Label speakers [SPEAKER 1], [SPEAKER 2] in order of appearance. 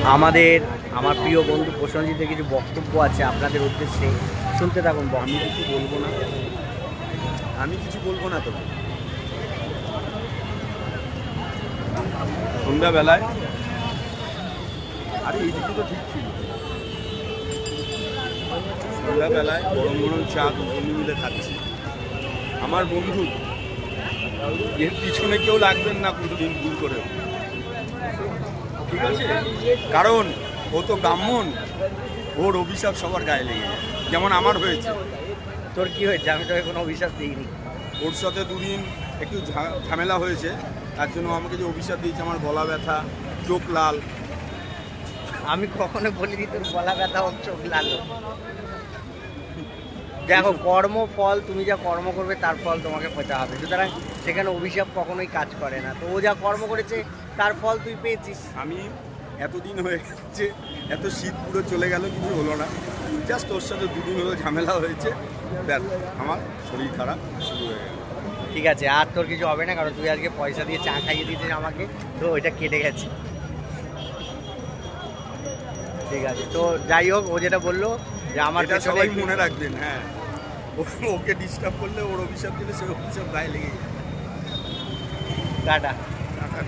[SPEAKER 1] আমার প্রিয় বন্ধু প্রসেনজিতের কিছু বক্তব্য আছে আপনাদের উদ্দেশ্যে, শুনতে থাকুন।
[SPEAKER 2] আমি কিছু বলবো না, তোকে। সন্ধ্যাবেলায় আরে এইদিকে তো ঠিক ছিল, সন্ধ্যাবেলায় গরম গরম চা দুজনে মিলে খাচ্ছি। আমার বন্ধু, এর পিছনে কেউ লাগবেন না কোনোদিন ভুল করে, ঠিক আছে? কারণ ও তো ব্রাহ্মণ, ওর অভিশাপ সবার গায়ে লেগে যায়, যেমন আমার হয়েছে।
[SPEAKER 1] তোর কি হয়েছে? আমি তোকে কোনো অভিশাপ দিইনি।
[SPEAKER 2] ওর সাথে দুদিন একটু ঝামেলা হয়েছে, তার জন্য আমাকে যে অভিশাপ দিয়েছে, আমার গলা ব্যথা, চোখ লাল।
[SPEAKER 1] আমি কখনো বলিনি তোর গলা ব্যথা হোক, চোখ লাল হোক। দেখো, কর্ম ফল, তুমি যা কর্ম করবে তার ফল তোমাকে পেতে হবে, সুতরাং সেখানে অভিশাপ কখনোই কাজ করে না। তো ও যা কর্ম করেছে তার ফল তুই পেয়েছিস।
[SPEAKER 2] আমি এতদিন হয়ে গেছে, এত শীত পুরো চলে গেল, কিছু হলো না, জাস্ট ওর সাথে দুদিন হলো ঝামেলা হয়েছে, ব্যাস আমার শরীর খারাপ শুরু হয়ে গেল।
[SPEAKER 1] ঠিক আছে, আর তোর কিছু হবে না, কারণ তুই আজকে পয়সা দিয়ে চা খাইয়ে দিয়েছিস আমাকে, তো ওইটা কেটে গেছে। ঠিক আছে, তো যাই হোক, ও যেটা বললো যে আমার
[SPEAKER 2] এটা সবাই মনে রাখবেন। হ্যাঁ, ওকে ডিস্টার্ব করলে, ওর অভিশাপ দিলে, সে অভিশাপ গায়ে লেগে যায়।
[SPEAKER 1] টাটা।
[SPEAKER 2] টাটা।